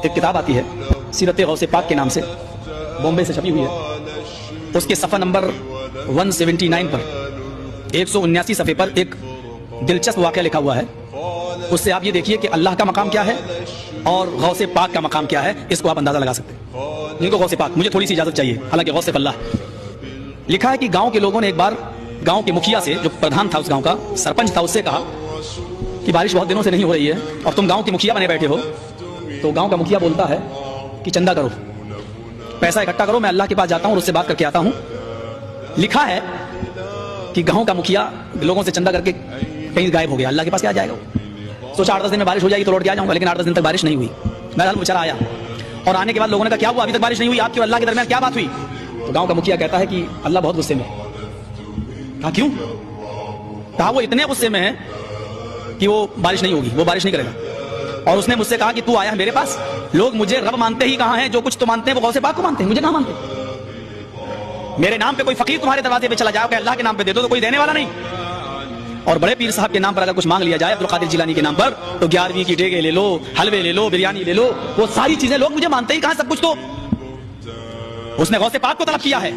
ایک کتاب آتی ہے سیرت غوث پاک کے نام سے، بامبے سے چھپی ہوئی ہے. اس کے صفحہ نمبر 179 پر 179 صفحے پر ایک دلچسپ واقعہ لکھا ہوا ہے. اس سے آپ یہ دیکھیے کہ اللہ کا مقام کیا ہے اور غوث پاک کا مقام کیا ہے، اس کو آپ اندازہ لگا سکتے ہیں. جن کو غوث پاک، مجھے تھوڑی سی اجازت چاہیے، حالانکہ غوث اللہ. لکھا ہے کہ گاؤں کے لوگوں نے ایک بار گاؤں کے مکھیا سے، جو پردھان تھا اس گاؤں کا، سرپنچ تھا، اس سے کہا کہ بارش بہت دنوں سے نہیں ہو رہی ہے اور تم گاؤں کے مکھیا بنے بیٹھے ہو. تو گاؤں کا مکھیا بولتا ہے کہ چندہ کرو، پیسہ اکٹھا کرو، میں اللہ کے پاس جاتا ہوں اور اس سے بات کر کے آتا ہوں. لکھا ہے کہ گاؤں کا مکھیا لوگوں سے چندہ کر کے کہیں غائب ہو گیا. اللہ کے پاس کیا جائے گا؟ سوچا 8-10 دن میں بارش ہو جائے گی تو لوٹ کے آ جاؤں گا، لیکن 8-10 دن تک بارش نہیں ہوئی. بہرحال بیچارہ آیا اور آنے کے بعد لوگوں نے کہا کیا ہوا، ابھی تک بارش نہیں ہوئی، آپ کی اور اللہ کے درمیان کیا بات ہوئی؟ تو گاؤں کا مکھیا کہتا ہے کہ اللہ بہت غصے میں ہے. کہا کیوں؟ کہا وہ اتنے غصے میں ہے کہ وہ بارش نہیں ہوگی، وہ بارش نہیں کرے گا. اور اس نے مجھ سے کہا کہ تو آیا ہے میرے پاس، لوگ مجھے رب مانتے ہی کہاں ہیں، جو کچھ تو مانتے ہیں وہ غوث پاک کو مانتے ہیں، مجھے کہاں مانتے. میرے نام پہ کوئی فقیر تمہارے دروازے پہ چلا جائے کہ اللہ کے نام پہ دے دو تو کوئی دینے والا نہیں. اور بڑے پیر صاحب کے نام پر اگر کچھ مانگ لیا جائے، عبدالقادر جیلانی کے نام پر، تو 11ویں کی ٹیکے لے لو، حلوے لے لو، بریانی لے لو، وہ ساری چیزیں لوگ مجھے مانتے ہی کہاں سب کچھ. تو اس نے غوث پاک کو طلب کیا ہے.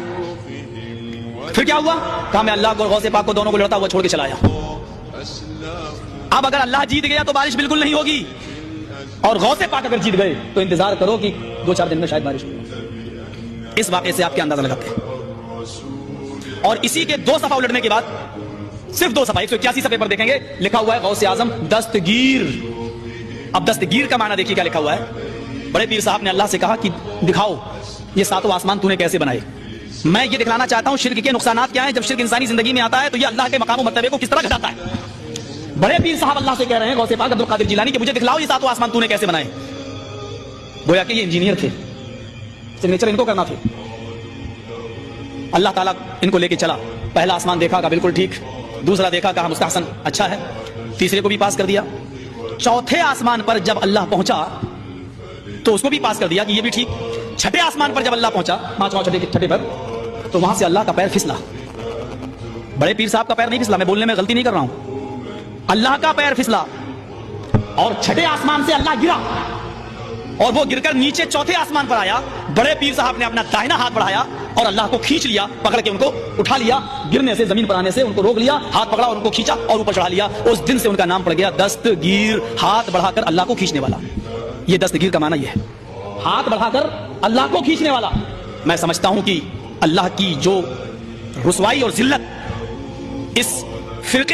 پھر کیا ہوا؟ کہا میں اللہ کو اور غوث پاک کو دونوں کو لڑتا ہوا چھوڑ کے چلا آیا. اب اگر اللہ جیت گیا تو بارش بالکل نہیں ہوگی، اور غوث پاک اگر جیت گئے تو انتظار کرو کہ 2-4 دن میں شاید بارش ہوگی. اس واقعے سے آپ کیا اندازہ لگاتے ہیں؟ اور اسی کے 2 صفحہ الٹنے کے بعد، صرف 2 صفحہ 181 صفحے پر دیکھیں گے لکھا ہوا ہے غوث اعظم دستگیر. اب دستگیر کا معنی دیکھیے کیا لکھا ہوا ہے. بڑے پیر صاحب نے اللہ سے کہا کہ دکھاؤ یہ 7 آسمان تو نے کیسے بنائے. میں یہ دکھلانا چاہتا ہوں شرک کے نقصانات کیا ہیں. جب شرک انسانی زندگی میں آتا ہے تو یہ اللہ کے مقام و مرتبے کو کس طرح گھٹاتا ہے. بڑے پیر صاحب اللہ سے کہہ رہے ہیں غوث پاک عبدالقادر جیلانی کہ مجھے دکھلاؤ یہ 7 آسمان تو نے کیسے بنائے. گویا کہ یہ انجینئر تھے، سگنیچر ان کو کرنا تھے. اللہ تعالیٰ ان کو لے کے چلا. پہلا آسمان دیکھا کہا بالکل ٹھیک، دوسرا دیکھا کہا مستحسن اچھا ہے، تیسرے کو بھی پاس کر دیا. چوتھے آسمان پر جب اللہ پہنچا تو اس کو بھی پاس کر دیا کہ یہ بھی ٹھیک. چھٹے آسمان پر جب اللہ پہنچا، 5واں چھٹے پر، تو وہاں سے اللہ کا پیر پھسلا. بڑے پیر صاحب کا پیر نہیں پھسلا، میں بولنے میں غلطی نہیں کر رہا ہوں، اللہ کا پیر پھسلا. اور چھٹے آسمان سے اللہ گرا اور وہ گر کر نیچے چوتھے آسمان پر آیا. بڑے پیر صاحب نے اپنا داہنا ہاتھ بڑھایا اور اللہ کو کھینچ لیا، پکڑ کے ان کو اٹھا لیا. گرنے سے، زمین پر آنے سے ان کو روک لیا، ہاتھ پکڑا اور ان کو کھینچا اور اوپر چڑھا لیا. اس دن سے ان کا نام پڑ گیا دستگیر، ہاتھ بڑھا کر اللہ کو کھینچنے والا. یہ دستگیر کا معنی یہ ہے، ہاتھ بڑھا کر اللہ کو کھینچنے والا. میں سمجھتا ہوں کہ اللہ کی جو رسوائی اور ذلت اس فرقے